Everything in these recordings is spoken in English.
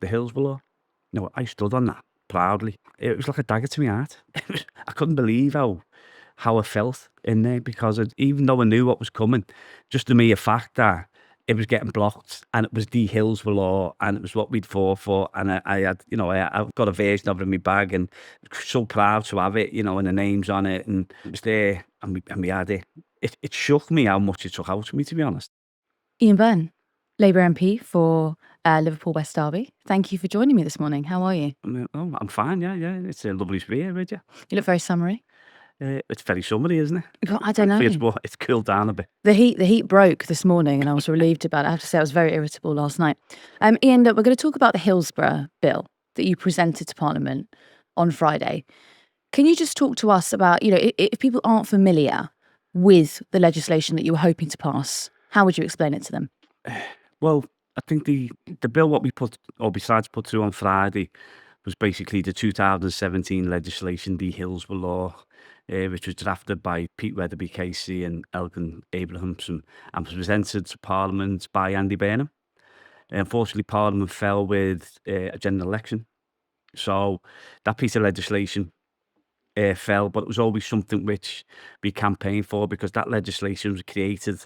the Hillsborough Law. I stood on that proudly. It was like a dagger to my heart. I couldn't believe how I felt in there, because even though I knew what was coming, just the mere fact that it was getting blocked, and it was the Hillsborough Law, and it was what we'd fought for, and I had, I've got a version of it in my bag, and so proud to have it, and the names on it, and it was there, and we had it. It shook me how much it took out of me, to be honest. Ian Byrne, Labour MP for Liverpool West Derby. Thank you for joining me this morning. How are you? I'm fine, yeah. It's lovely to be here with you. You look very summery. It's very summery, isn't it? I don't know. It's cooled down a bit. The heat broke this morning, and I was relieved about it. I have to say, I was very irritable last night. Ian, look, we're going to talk about the Hillsborough bill that you presented to Parliament on Friday. Can you just talk to us about, if people aren't familiar with the legislation that you were hoping to pass, how would you explain it to them? Well, I think the bill what we put, or besides put through on Friday, was basically the 2017 legislation, the Hillsborough Law, which was drafted by Pete Weatherby Casey and Elgin Abrahamson, and was presented to Parliament by Andy Byrne. Unfortunately, Parliament fell with a general election, so that piece of legislation fell, but it was always something which we campaigned for, because that legislation was created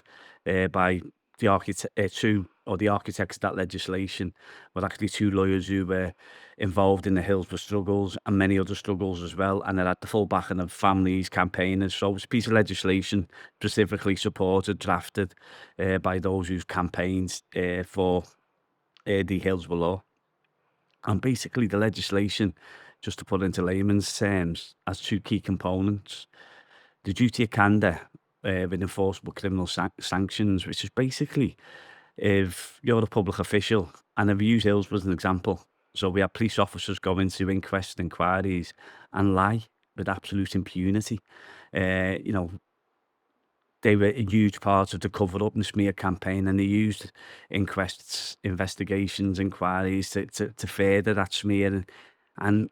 by the architects of that legislation were actually two lawyers who were involved in the Hillsborough struggles and many other struggles as well, and it had the full backing of families, campaigners. So it was a piece of legislation specifically supported, drafted by those who've campaigned for the Hillsborough Law. And basically the legislation, just to put it into layman's terms, has two key components. The duty of candour with enforceable criminal sanctions, which is basically, if you're a public official, and I've used Hillsborough as an example, so we have police officers go into inquests and inquiries and lie with absolute impunity. They were a huge part of the cover-up and smear campaign, and they used inquests, investigations, inquiries to further that smear, and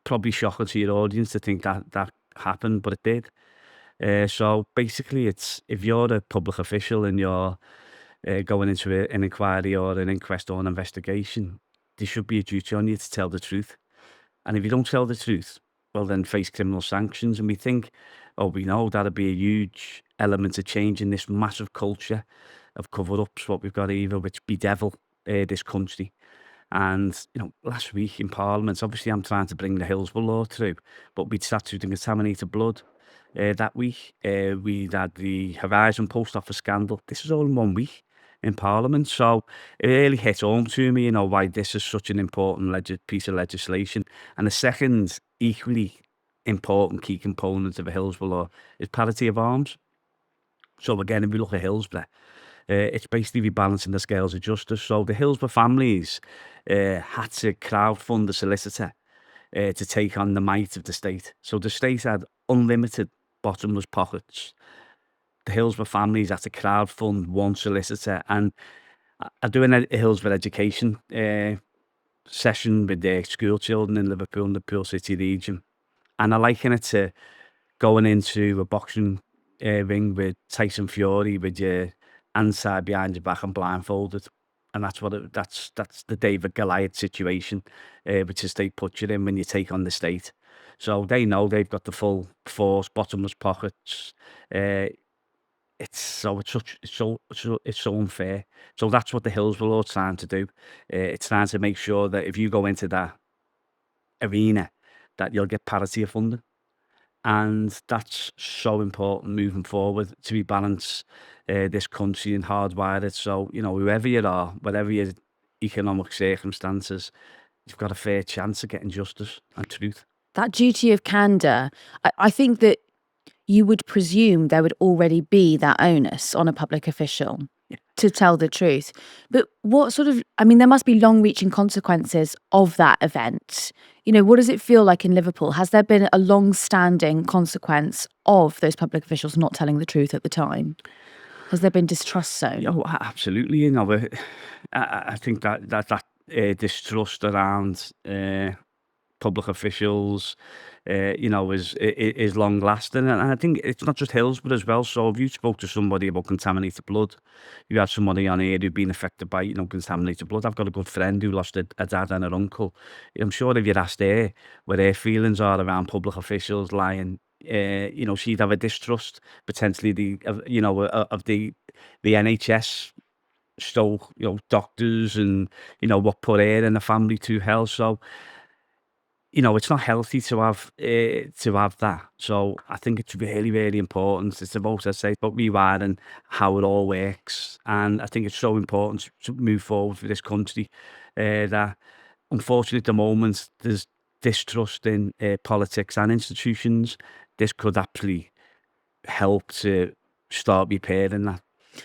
probably shocking to your audience to think that happened, but it did. So basically, it's, if you're a public official and you're going into an inquiry or an inquest or an investigation, there should be a duty on you to tell the truth. And if you don't tell the truth, well, then face criminal sanctions. And we know that'd be a huge element of change in this massive culture of cover-ups, what we've got either, which bedevil this country. And, last week in Parliament, obviously I'm trying to bring the Hillsborough Law through, but we'd statute and contaminated blood that week. We'd had the Horizon Post Office scandal. This is all in 1 week in Parliament. So it really hit home to me, why this is such an important piece of legislation. And the second equally important key component of a Hillsborough Law is parity of arms. So again, if we look at Hillsborough, it's basically rebalancing the scales of justice. So the Hillsborough families had to crowdfund the solicitor to take on the might of the state. So the state had unlimited bottomless pockets. The Hillsborough families had to crowdfund one solicitor. And I do a Hillsborough education session with their school children in Liverpool, in the Pool City region. And I liken it to going into a boxing ring with Tyson Fury with your hands tied behind your back and blindfolded. And that's that's the David Goliath situation, which the state puts you in when you take on the state. So they know they've got the full force, bottomless pockets. It's so unfair. So that's what the Hillsborough Law is trying to do. It's trying to make sure that if you go into that arena, that you'll get parity of funding. And that's so important moving forward, to rebalance this country and hardwire it. So, whoever you are, whatever your economic circumstances, you've got a fair chance of getting justice and truth. That duty of candour, I think that you would presume there would already be that onus on a public official to tell the truth. But there must be long-reaching consequences of that event. What does it feel like in Liverpool? Has there been a long-standing consequence of those public officials not telling the truth at the time? Has there been distrust sown? Oh, absolutely. I think that distrust around public officials, is long lasting. And I think it's not just Hillsborough as well. So if you spoke to somebody about contaminated blood, you had somebody on here who'd been affected by, contaminated blood. I've got a good friend who lost a dad and an uncle. I'm sure if you'd asked her what her feelings are around public officials lying, she'd have a distrust potentially of the NHS, doctors, and what put her and the family to hell. So it's not healthy to have that. So I think it's really, really important. It's about, as I say, about rewiring how it all works, and I think it's so important to move forward for this country. That unfortunately, at the moment, there's distrust in politics and institutions. This could actually help to start repairing that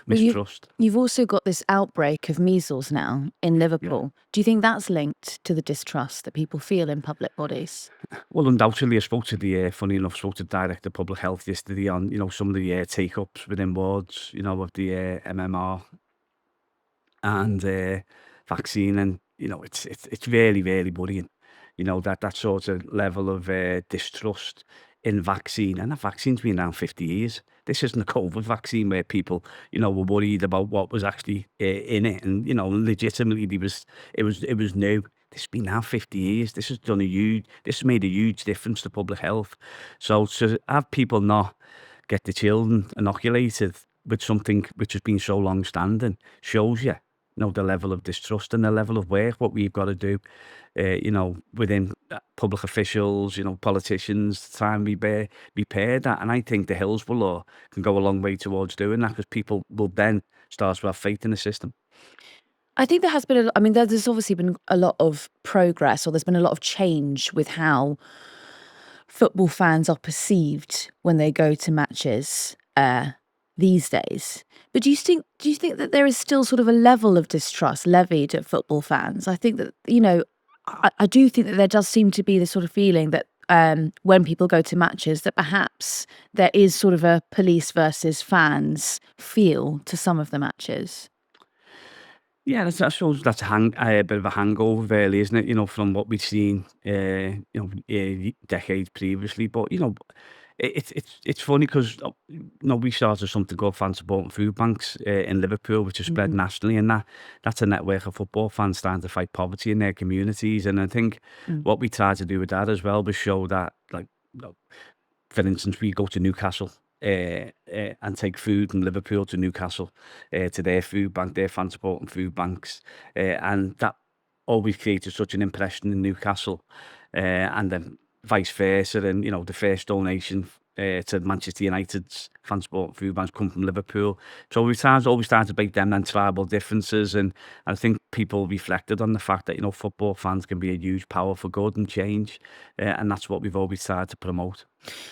Well, mistrust. you've also got this outbreak of measles now in Liverpool. Do you think that's linked to the distrust that people feel in public bodies? Well, undoubtedly, I spoke to funny enough, spoke to the Director of Public Health yesterday on, some of the take-ups within wards, of the MMR and vaccine. And, it's really, really worrying, that sort of level of distrust in vaccine. And that vaccine's been around 50 years. This isn't a COVID vaccine where people, were worried about what was actually in it. And, legitimately, it was new. This has been now 50 years. This has made a huge difference to public health. So to have people not get the children inoculated with something which has been so long standing shows you, the level of distrust and the level of work, what we've got to do, within public officials, politicians, to try and repair that. And I think the Hillsborough Law can go a long way towards doing that, because people will then start to have faith in the system. I think there has been, there's obviously been a lot of progress, or there's been a lot of change with how football fans are perceived when they go to matches these days. But do you think that there is still sort of a level of distrust levied at football fans? I think that, I do think that there does seem to be this sort of feeling that when people go to matches, that perhaps there is sort of a police versus fans feel to some of the matches. Yeah, I suppose that's a bit of a hangover, really, isn't it? From what we've seen, decades previously. But it's funny because we started something called Fan Support and Food Banks in Liverpool, which is spread nationally, and that's a network of football fans starting to fight poverty in their communities. And I think what we tried to do with that as well was show that, like, for instance, we go to Newcastle and take food from Liverpool to Newcastle to their food bank, their Fan Support and Food Banks, and that always created such an impression in Newcastle, and then vice versa. And the first donation to Manchester United's Fan Support and Food Banks come from Liverpool. So we always started to break them and tribal differences, and I think people reflected on the fact that football fans can be a huge power for good and change, and that's what we've always tried to promote.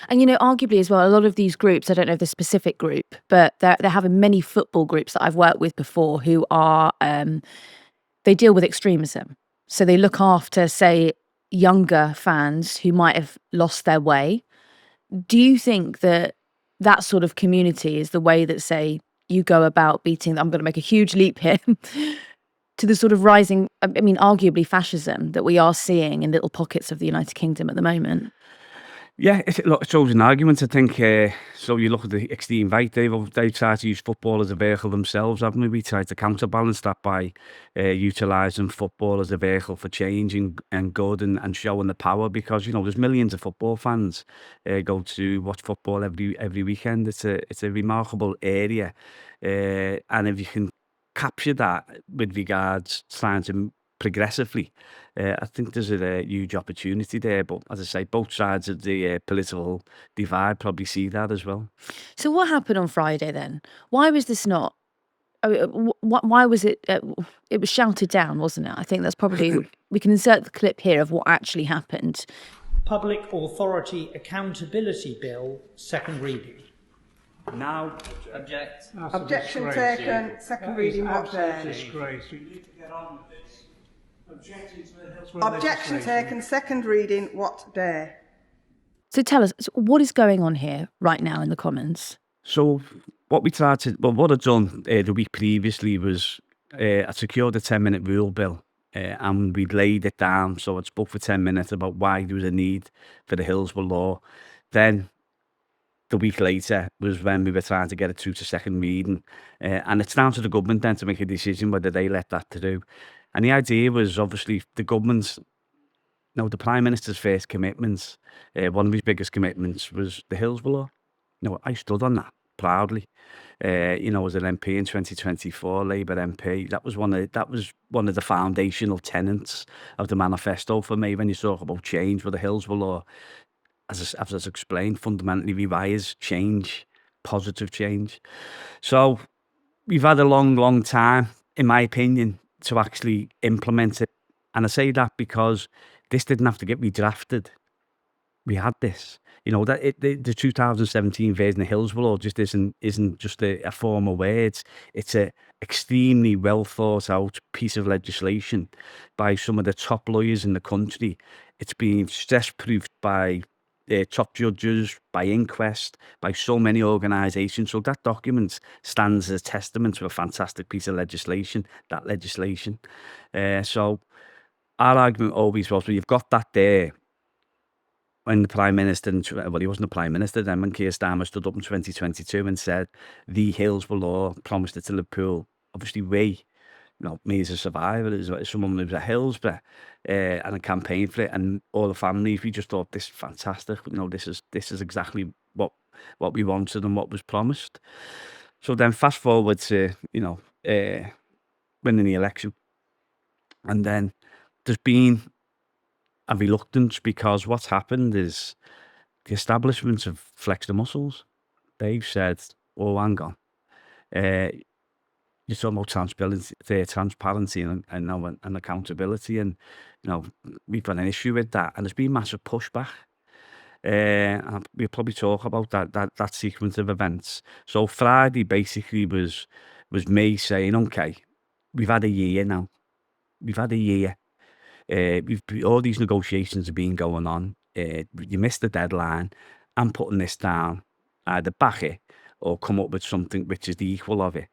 And arguably as well, a lot of these groups, I don't know the specific group, but they're having many football groups that I've worked with before who are they deal with extremism. So they look after, say, younger fans who might have lost their way. Do you think that that sort of community is the way that, say, you go about beating, I'm going to make a huge leap here, to the sort of rising, arguably fascism that we are seeing in little pockets of the United Kingdom at the moment? Yeah, it's always an argument, I think. So you look at the extreme right, they've tried to use football as a vehicle themselves, haven't we? We tried to counterbalance that by utilising football as a vehicle for change and good, and showing the power, because, there's millions of football fans go to watch football every weekend. It's a remarkable area. And if you can capture that with regards to trying to progressively, I think there's a huge opportunity there. But as I say, both sides of the political divide probably see that as well. So what happened on Friday then? Why was this not? Why was it? It was shouted down, wasn't it? I think that's probably, we can insert the clip here of what actually happened. Public Authority Accountability Bill, second reading. Now, Object. Objection taken. Second reading. What day? Disgrace. We need to get on with this. Objecting to the Hillsborough Objection legislation. taken. Second reading. What day? So tell us, what is going on here right now in the Commons? so what I'd done the week previously was I secured a 10-minute rule bill and we laid it down. So I spoke for 10 minutes about why there was a need for the Hillsborough Law. Then the week later was when we were trying to get it through to second reading. And it's down to the government then to make a decision whether they let that through. And the idea was obviously the government's, the Prime Minister's first commitments, one of his biggest commitments was the Hillsborough Law. I stood on that proudly. As an MP in 2024, Labour MP, that was one of the foundational tenets of the manifesto for me when you talk about change. With the Hillsborough Law, as I explained, fundamentally rewires change, positive change. So we've had a long time, in my opinion, to actually implement it. And I say that because this didn't have to get redrafted. We had this. The 2017 version of Hillsborough Law just isn't just a form of words. It's a extremely well thought out piece of legislation by some of the top lawyers in the country. It's been stress proofed by top judges, by Inquest, by so many organisations. So that document stands as a testament to a fantastic piece of legislation. That legislation. So our argument always was, well, you've got that there. When the Prime Minister, he wasn't the Prime Minister then, when Keir Starmer stood up in 2022 and said the Hillsborough Law, promised it to Liverpool. Obviously me as a survivor, as someone who was at Hillsborough, and I campaigned for it, and all the families, we just thought, this is fantastic. This is exactly what we wanted and what was promised. So then fast forward to, winning the election. And then there's been a reluctance, because what's happened is the establishments have flexed the muscles. They've said, oh, hang on. You're talking about transparency and accountability. And, we've got an issue with that. And there's been massive pushback. And we'll probably talk about that sequence of events. So Friday basically was me saying, okay, we've had a year now. We've had a year. All these negotiations have been going on. You missed the deadline. I'm putting this down. Either back it or come up with something which is the equal of it.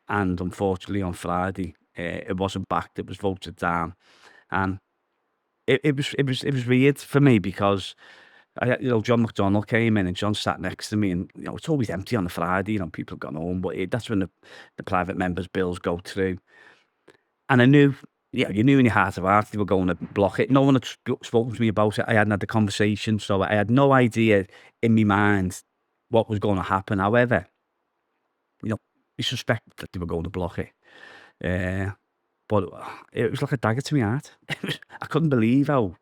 And unfortunately, on Friday, it wasn't backed. It was voted down, and it was weird for me, because John McDonnell came in and John sat next to me, and it's always empty on a Friday. People have gone home, but that's when the private members' bills go through. And I knew, you knew in your heart of hearts they were going to block it. No one had spoken to me about it. I hadn't had the conversation, so I had no idea in my mind what was going to happen. However, we suspected that they were going to block it. But it was like a dagger to my heart. I couldn't believe how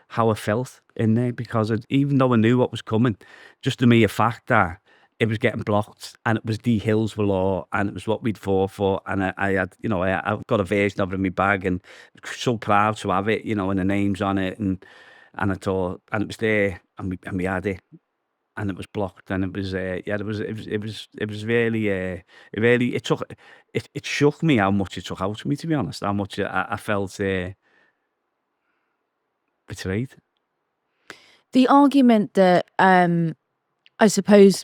I felt in there, because even though I knew what was coming, just the mere fact that it was getting blocked, and it was the Hillsborough Law, and it was what we'd fought for, and I've got a version of it in my bag, and so proud to have it, and the names on it, and I thought, and it was there, and we had it, and it was blocked, and it was it was really it shook me how much it took out of me, to be honest, how much I felt betrayed. The argument that I suppose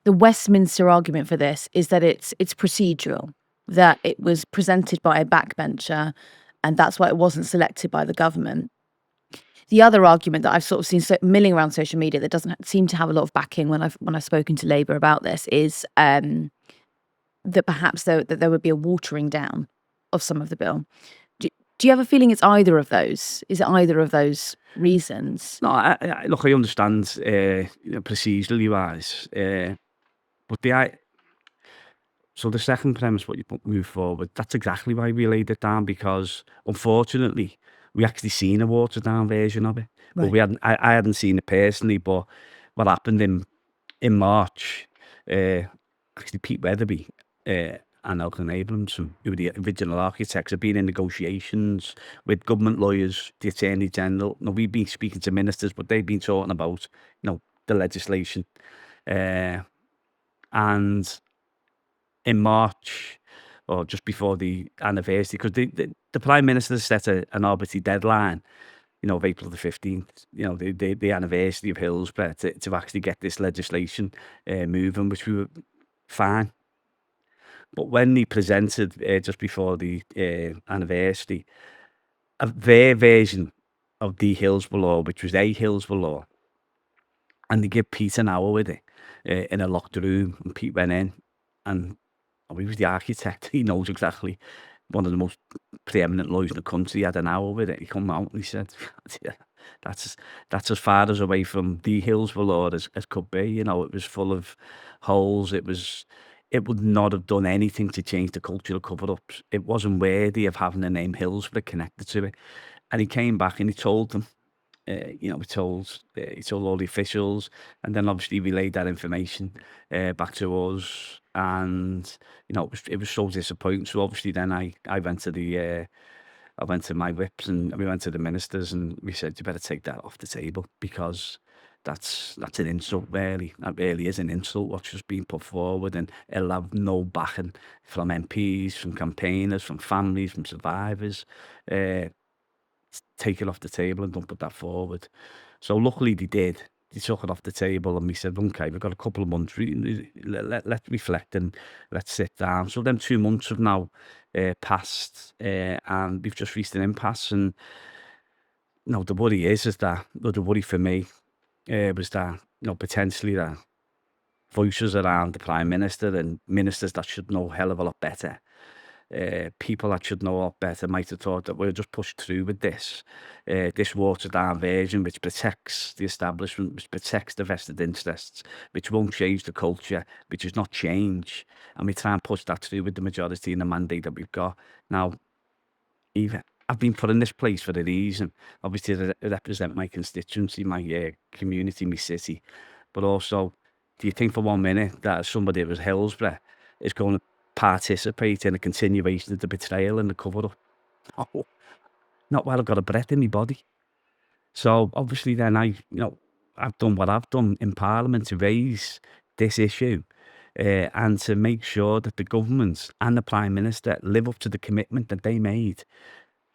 the Westminster argument for this is that it's procedural, that it was presented by a backbencher, and that's why it wasn't selected by the government. The other argument that I've sort of seen milling around social media that doesn't seem to have a lot of backing when I've spoken to Labour about this is that perhaps that there would be a watering down of some of the bill. Do you have a feeling it's either of those? Is it either of those reasons? No, look, I understand procedurally wise, but so the second premise, what you move forward, that's exactly why we laid it down, because unfortunately we actually seen a watered down version of it. Right. But I hadn't seen it personally, but what happened in March, actually Pete Weatherby and Elkin Abrams, who were the original architects, have been in negotiations with government lawyers, the Attorney General. Now, we've been speaking to ministers, but they've been talking about, the legislation. And in March, or just before the anniversary, because the Prime Minister set an arbitrary deadline, of April the 15th, the anniversary of Hillsborough, to actually get this legislation moving, which we were fine. But when they presented just before the anniversary, their version of the Hillsborough Law, which was a Hillsborough Law, and they give Pete an hour with it in a locked room, and Pete went in, and he was the architect. He knows exactly, one of the most preeminent lawyers in the country. He had an hour with it. He come out and he said, yeah, that's as far as away from the Hillsborough Law as could be. You know, it was full of holes. It would not have done anything to change the culture of cover-ups. It wasn't worthy of having the name Hillsborough connected to it. And he came back and he told them, he told all the officials, and then obviously relayed that information back to us. And it was so disappointing. So obviously then I went to my whips, and we went to the ministers, and we said, you better take that off the table, because that's an insult, really. That really is an insult, what's just being put forward, and it'll have no backing from MPs, from campaigners, from families, from survivors. Take it off the table and don't put that forward. So luckily they did. They took it off the table, and we said, okay, we've got a couple of months. Let's reflect and let's sit down. So then 2 months have now passed, and we've just reached an impasse. And the worry is that the worry for me was that potentially that voices around the Prime Minister and ministers that should know a hell of a lot better, people that should know a lot better, might have thought that we'll just push through with this watered down version, which protects the establishment, which protects the vested interests, which won't change the culture, which is not change, and we try and push that through with the majority and the mandate that we've got. Now, I've been put in this place for a reason, obviously to represent my constituency, my community, my city, but also, do you think for 1 minute that somebody that was Hillsborough is going to participate in a continuation of the betrayal and the cover-up? No, not while I've got a breath in my body. So obviously then I've done what I've done in Parliament to raise this issue, and to make sure that the government and the Prime Minister live up to the commitment that they made,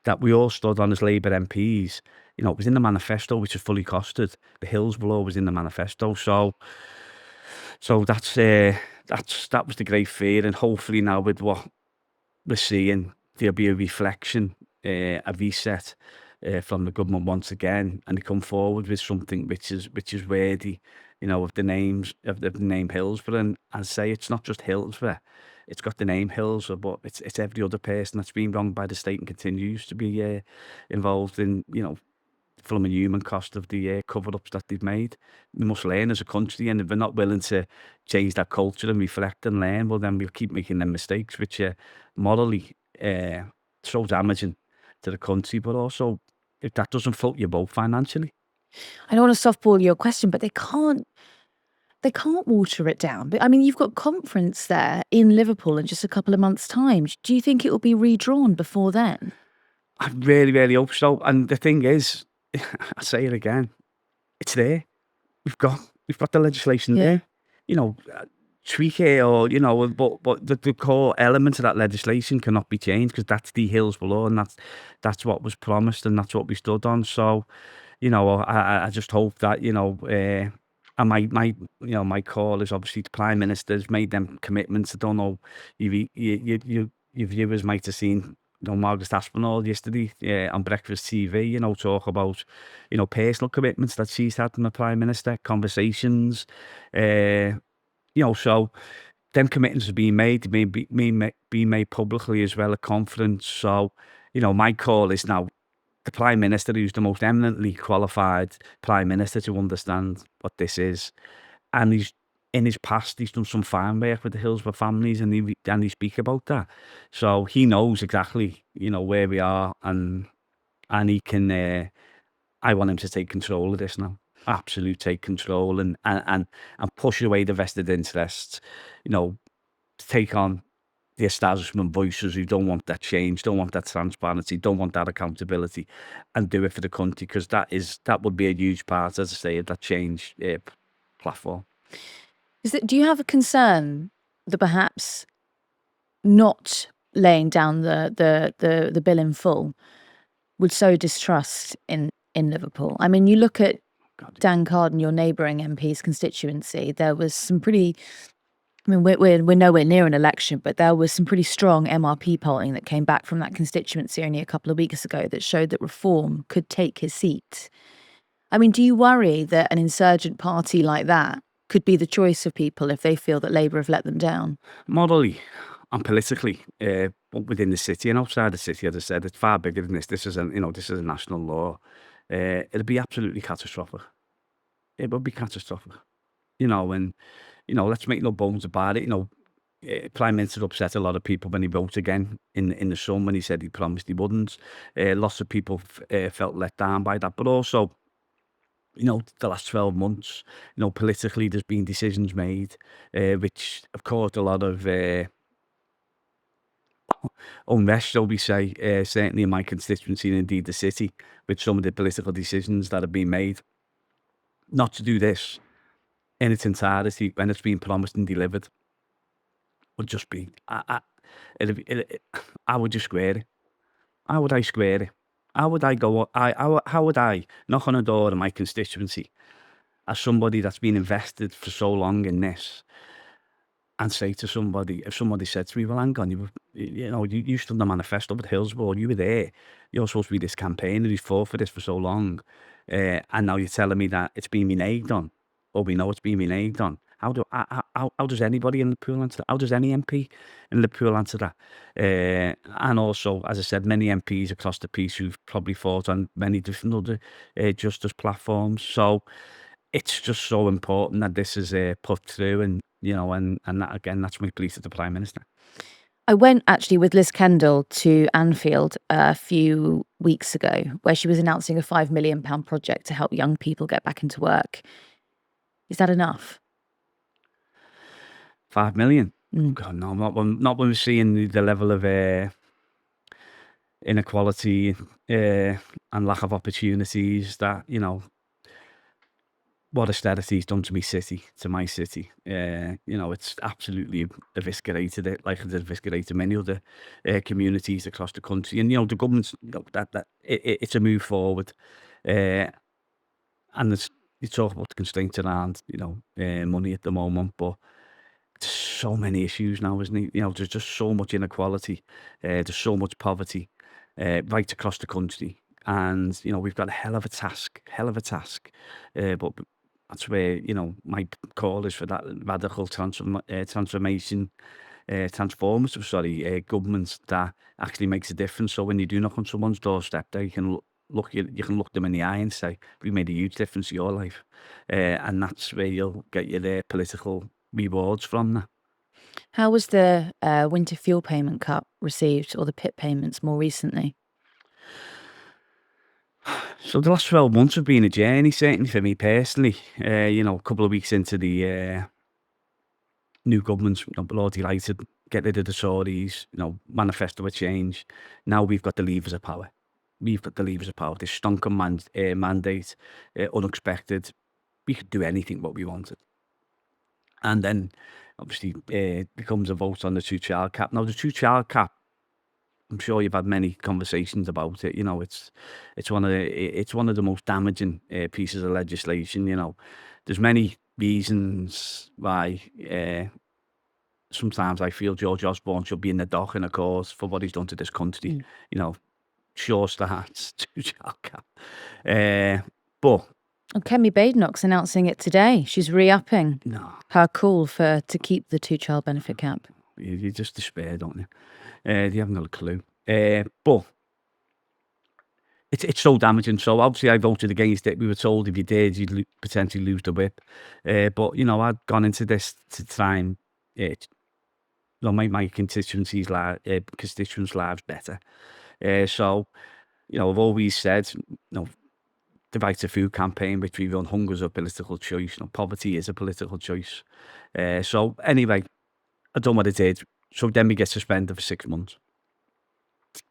that we all stood on as Labour MPs. It was in the manifesto, which was fully costed. The Hillsborough Law was in the manifesto. So that was the great fear, and hopefully now with what we're seeing, there'll be a reflection, a reset from the government once again, and they come forward with something which is worthy, of the name Hillsborough. And I say it's not just Hillsborough; it's got the name Hillsborough, but it's every other person that's been wronged by the state and continues to be involved in from a human cost of the cover-ups that they've made. We must learn as a country, and if we're not willing to change that culture and reflect and learn, well, then we'll keep making them mistakes, which are morally so damaging to the country, but also, if that doesn't float your boat financially. I don't want to softball your question, but they can't water it down. But I mean, you've got conference there in Liverpool in just a couple of months' time. Do you think it will be redrawn before then? I really, really hope so. And the thing is, I say it again, it's there. We've got the legislation there. Tweak it, or but the core element of that legislation cannot be changed, because that's the Hillsborough Law, and that's what was promised, and that's what we stood on. So, I just hope that and my call is obviously to Prime Minister's made them commitments. I don't know, your viewers might have seen Margaret Aspinall yesterday on Breakfast TV, talk about personal commitments that she's had from the Prime Minister, conversations, so them commitments are being made, being made publicly as well at conference. So my call is now the Prime Minister, who's the most eminently qualified Prime Minister to understand what this is, and he's in his past, he's done some fine work with the Hillsborough families, and he speak about that. So he knows exactly, where we are, and he can. I want him to take control of this now. Absolute take control, and push away the vested interests. Take on the establishment voices who don't want that change, don't want that transparency, don't want that accountability, and do it for the country, because that would be a huge part, as I say, of that change platform. Do you have a concern that perhaps not laying down the bill in full would sow distrust in Liverpool? I mean, you look at Dan Carden, your neighbouring MP's constituency, there was some pretty I mean, we're nowhere near an election, but there was some pretty strong MRP polling that came back from that constituency only a couple of weeks ago that showed that Reform could take his seat. I mean, do you worry that an insurgent party like that could be the choice of people if they feel that Labour have let them down? Morally and politically, but within the city and outside the city, as I said, it's far bigger than this. This is this is a national law. It'd be absolutely catastrophic. It would be catastrophic. And let's make no bones about it. Prime Minister upset a lot of people when he voted again in the sun when he said he promised he wouldn't. Lots of people felt let down by that, but also, the last 12 months, politically, there's been decisions made which have caused a lot of unrest, shall we say, certainly in my constituency and indeed the city, with some of the political decisions that have been made. Not to do this in its entirety when it's been promised and delivered would just be, I would just square it. How would I square it? How would I go? How would I knock on a door in my constituency as somebody that's been invested for so long in this, and say to somebody, if somebody said to me, "Well, hang on, you stood on the manifesto with Hillsborough, you were there. You're supposed to be this campaigner who's fought for this for so long, and now you're telling me that it's been reneged on, or we know it's been reneged on." How does anybody in Liverpool answer that? How does any MP in Liverpool answer that? And also, as I said, many MPs across the piece who've probably fought on many different other justice platforms. So it's just so important that this is put through, and that, again, that's my plea to the Prime Minister. I went actually with Liz Kendall to Anfield a few weeks ago, where she was announcing a £5 million project to help young people get back into work. Is that enough? 5 million? God, no, not when we're seeing the level of inequality and lack of opportunities that, what austerity's done to my city. It's absolutely eviscerated it, like it's eviscerated many other communities across the country. And, the government's, it's a move forward. And you talk about the constraints around, money at the moment, but there's so many issues now, isn't it? There's just so much inequality. There's so much poverty right across the country. And, we've got a hell of a task. But that's where, my call is for that radical transformative government that actually makes a difference. So when you do knock on someone's doorstep, you can look them in the eye and say, "We made a huge difference in your life." And that's where you'll get your political rewards from that. How was the winter fuel payment cut received, or the PIP payments more recently? So the last 12 months have been a journey, certainly for me personally. A couple of weeks into the new government, we're all delighted, get rid of the Tories, manifesto a change. Now we've got the levers of power. This stonking mandate, unexpected. We could do anything what we wanted. And then, obviously, becomes a vote on the 2-child cap. Now, the 2-child cap, I'm sure you've had many conversations about it. It's one of the most damaging pieces of legislation. There's many reasons why. Sometimes I feel George Osborne should be in the dock in a court for what he's done to this country. Sure starts, 2-child cap. But Kemi Badenoch's announcing it today. She's re-upping her call to keep the 2-child benefit cap. You just despair, don't you? You haven't got a clue. But it's so damaging. So obviously I voted against it. We were told if you did, you'd potentially lose the whip. But I'd gone into this to try and make my constituents' lives better. So I've always said, the Right to Food campaign, which we run, hunger's a political choice. Poverty is a political choice. So anyway, I done what I did. So then we get suspended for 6 months.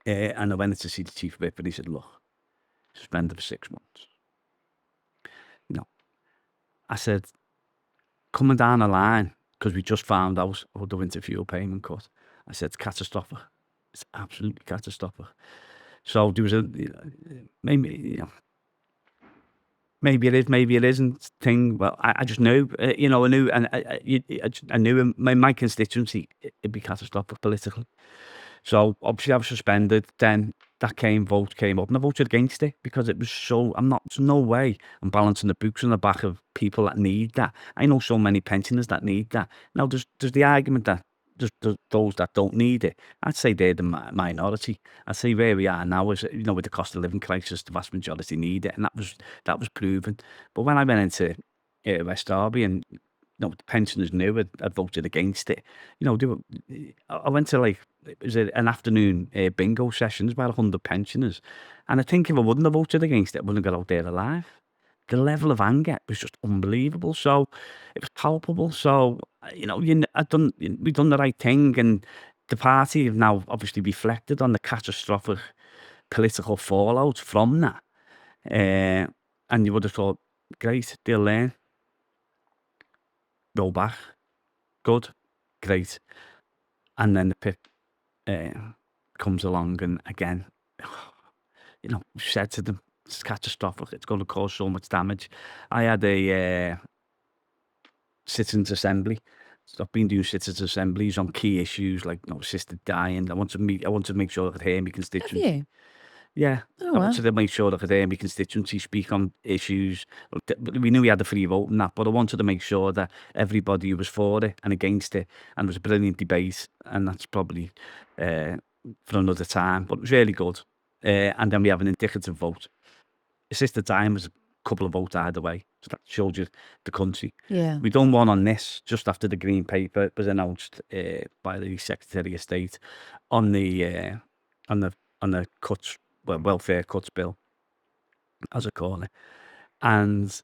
And I went to see the chief whip and he said, "Look, suspended for 6 months." I said, coming down the line, because we just found out about the winter fuel payment cut, I said, it's catastrophic. It's absolutely catastrophic. So there was maybe maybe it is, maybe it isn't thing. Well, I just knew, you know, I knew, and I knew in my constituency it'd be catastrophic politically. So obviously I was suspended. Then that vote came up, and I voted against it because it was so. There's no way I'm balancing the books on the back of people that need that. I know so many pensioners that need that. Now there's the argument that there's those that don't need it. I'd say they're the minority. I'd say where we are now is, you know, with the cost of living crisis, the vast majority need it, and that was proven. But when I went into West Derby, and you know, the pensioners knew I'd voted against it. You know, I went to, like, it was an afternoon bingo sessions, about 100 pensioners, and I think if I wouldn't have voted against it, I wouldn't have got out there alive. The level of anger was just unbelievable. So it was palpable. So, you know, we've done the right thing, and the party have now obviously reflected on the catastrophic political fallout from that. And you would have thought, great, they'll learn. Roll back. Good. Great. And then the PIP comes along, and again, you know, we said to them, it's catastrophic. It's going to cause so much damage. I had a citizens' assembly. So I've been doing citizens' assemblies on key issues like, you know, assisted dying. I want to make sure I could hear my Have constituents. you? Yeah, Oh, I wow. wanted to make sure I could hear my constituency speak on issues. We knew we had the free vote and that, but I wanted to make sure that everybody who was for it and against it, and it was a brilliant debate, and that's probably for another time, but it was really good. And then we have an indicative vote. Assisted dying was a couple of votes either way, so that showed you the country. Yeah. We done one on this just after the Green Paper was announced by the Secretary of State on the cuts, well, welfare cuts bill, as I call it, and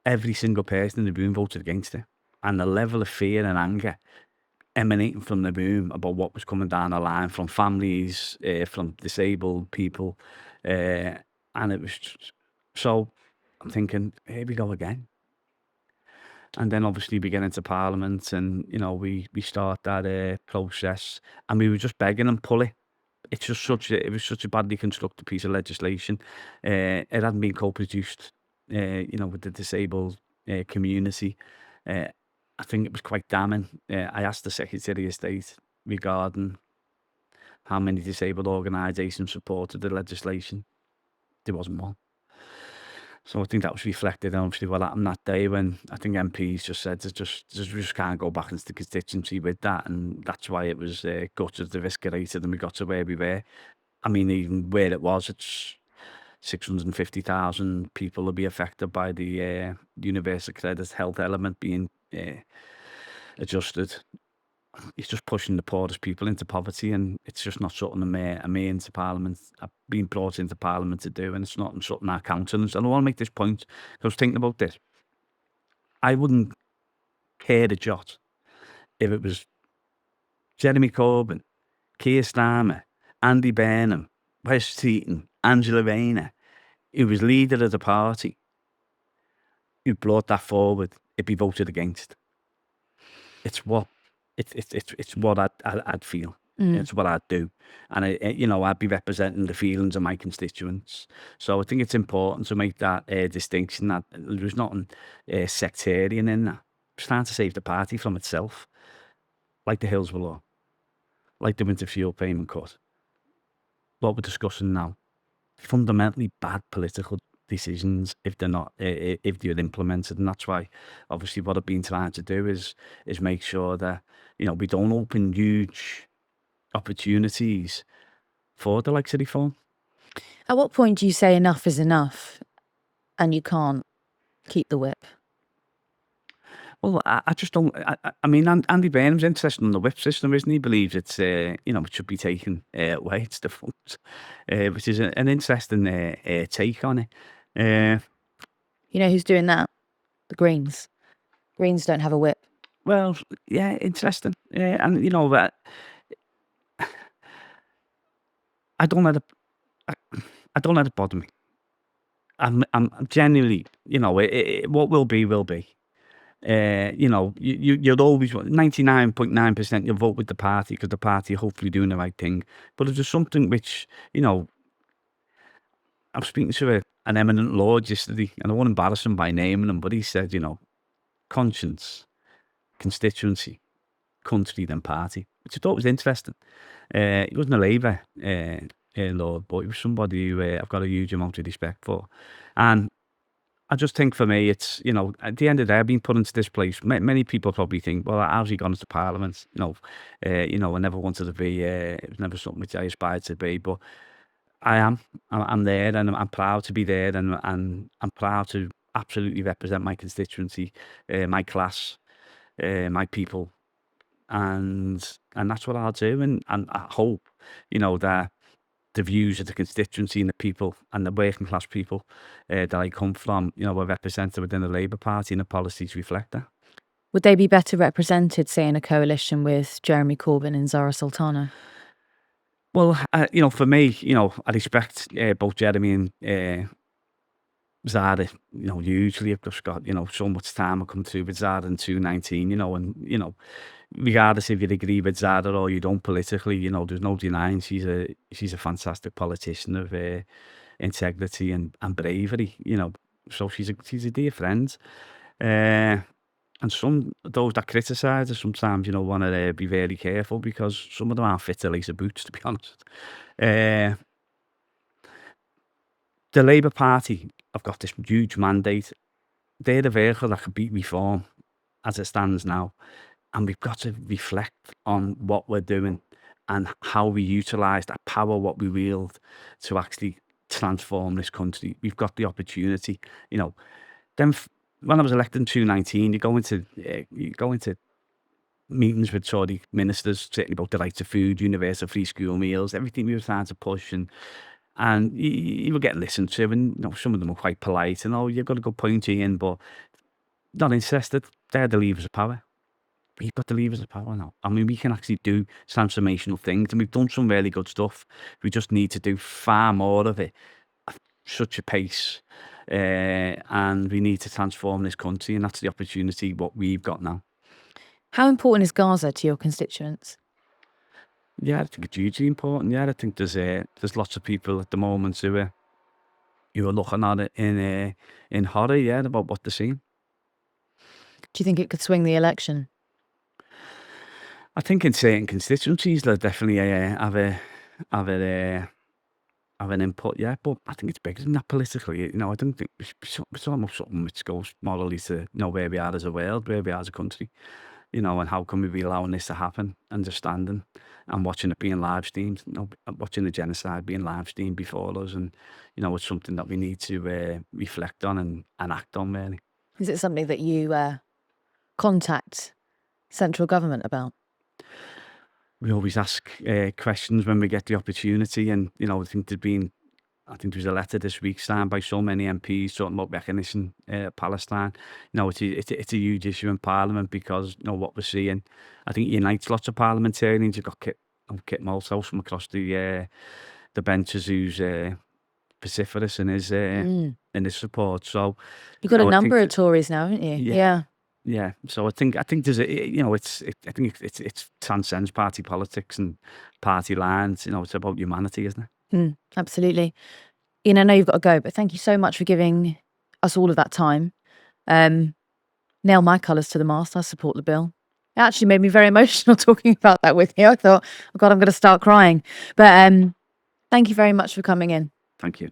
every single person in the room voted against it, and the level of fear and anger emanating from the room about what was coming down the line from families, from disabled people, and it was so. I'm thinking, here we go again. And then obviously we get into Parliament, and you know, we start that process, and we were just begging and pulling. It's just it was such a badly constructed piece of legislation. It hadn't been co-produced, you know, with the disabled community. I think it was quite damning. I asked the Secretary of State regarding how many disabled organisations supported the legislation. There wasn't one. So I think that was reflected in obviously what happened that day, when I think MPs just said we just can't go back into the constituency with that, and that's why it was gutted, escalated, and we got to where we were. I mean, even where it was, it's 650,000 people will be affected by the universal credit health element being adjusted. It's just pushing the poorest people into poverty, and it's just not something I'm into Parliament. I've been brought into Parliament to do, and it's not something our councillors. And I want to make this point, because I was thinking about this. I wouldn't care a jot if it was Jeremy Corbyn, Keir Starmer, Andy Burnham, Wes Streeton, Angela Rayner, who was leader of the party, who brought that forward, it'd be voted against. It's what I'd feel. It's what I'd do, and I'd be representing the feelings of my constituents. So I think it's important to make that distinction, that there's nothing sectarian in that. It's trying to save the party from itself, like the Hillsborough Law, like the winter fuel payment cut. What we're discussing now, fundamentally bad political decisions if they're not if they're implemented, and that's why obviously what I've been trying to do is make sure that, you know, we don't open huge opportunities for the likes of reform. At what point do you say enough is enough and you can't keep the whip? Well, I just don't. I mean, Andy Byrne's interested in the whip system, isn't he? Believes it's it should be taken away. It's defunct, which is an interesting take on it. You know who's doing that? The Greens. Greens don't have a whip. Well, yeah, interesting. And you know that I don't let it bother me. I'm genuinely, you know, what will be will be. You know, you'll always 99.9% you'll vote with the party because the party are hopefully doing the right thing. But if there's something which, you know, I was speaking to an eminent lord yesterday, and I won't embarrass him by naming him, but he said, conscience, constituency, country, then party, which I thought was interesting. He wasn't a Labour lord, but he was somebody who I've got a huge amount of respect for. And I just think for me, it's, at the end of the day, I've been put into this place. Many people probably think, well, how's he gone into Parliament? I never wanted to be, it was never something which I aspired to be, but I'm there, and I'm proud to be there, and I'm proud to absolutely represent my constituency, my class, my people, and that's what I'll do, and I hope, that the views of the constituency and the people and the working class people that I come from, are represented within the Labour Party, and the policies reflect that. Would they be better represented, say, in a coalition with Jeremy Corbyn and Zara Sultana? Well, for me, I respect both Jeremy and Zara, hugely. I've just got, so much time I come through with Zara in 2019, and, regardless if you agree with Zara or you don't politically, there's no denying she's a fantastic politician of integrity and bravery, so she's a dear friend. And some of those that criticise her sometimes, want to be very careful, because some of them aren't fit to lace her boots, to be honest. The Labour Party have got this huge mandate. They're the vehicle that can beat reform as it stands now. And we've got to reflect on what we're doing and how we utilise that power, what we wield, to actually transform this country. We've got the opportunity. Then when I was elected in 2019, you go into meetings with ministers, certainly about the right to food, universal free school meals, everything we were trying to push, and you were getting listened to, and some of them were quite polite, and you've got a good point, Ian, but not interested. They're the levers of power. We've got the levers of power now. I mean, we can actually do transformational things, and we've done some really good stuff. We just need to do far more of it at such a pace. And we need to transform this country, and that's the opportunity what we've got now. How important is Gaza to your constituents? Yeah, I think it's hugely important. Yeah, I think there's lots of people at the moment who are looking at it in horror, about what they're seeing. Do you think it could swing the election? I think in certain constituencies they'll definitely have an input, but I think it's bigger than that politically. I don't think it's almost something which goes morally to where we are as a world, where we are as a country, and how can we be allowing this to happen, understanding and watching it being live streamed, watching the genocide being live streamed before us, and it's something that we need to reflect on and act on, really. Is it something that you contact central government about? We always ask questions when we get the opportunity, and I think there was a letter this week signed by so many MPs talking about recognition Palestine. It's a huge issue in Parliament, because what we're seeing, I think, unites lots of parliamentarians. You've got Kit Malthouse from across the benches, who's vociferous in his support. So you've got a number of Tories now, haven't you? Yeah. Yeah, so I think there's it transcends party politics and party lines. It's about humanity, isn't it? Absolutely. Ian, I know you've got to go, but thank you so much for giving us all of that time. Nail my colours to the mast. I support the bill. It actually made me very emotional talking about that with you. I thought, oh God, I'm going to start crying. But thank you very much for coming in. Thank you.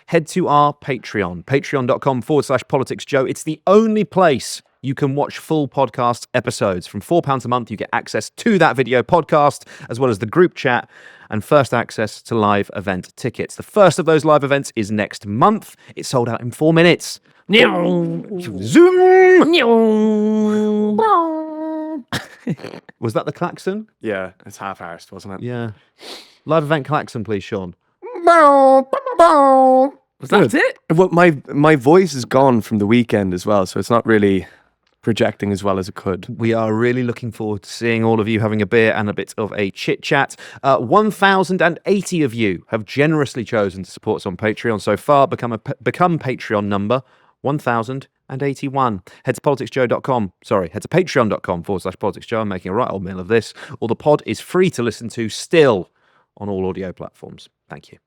Head to our Patreon, patreon.com/PoliticsJOE. It's the only place you can watch full podcast episodes. From £4 a month, you get access to that video podcast, as well as the group chat and first access to live event tickets. The first of those live events is next month. It's sold out in 4 minutes. Zoom! Was that the klaxon? Yeah, it's half-arsed, wasn't it? Yeah. Live event klaxon, please, Sean. Was that it? Well, my voice is gone from the weekend as well, so it's not really projecting as well as it could. We are really looking forward to seeing all of you having a beer and a bit of a chit-chat. 1,080 of you have generously chosen to support us on Patreon so far. Become Patreon number 1,081. Head to PoliticsJOE.com. Head to patreon.com/PoliticsJOE. I'm making a right old meal of this. Or the pod is free to listen to still on all audio platforms. Thank you.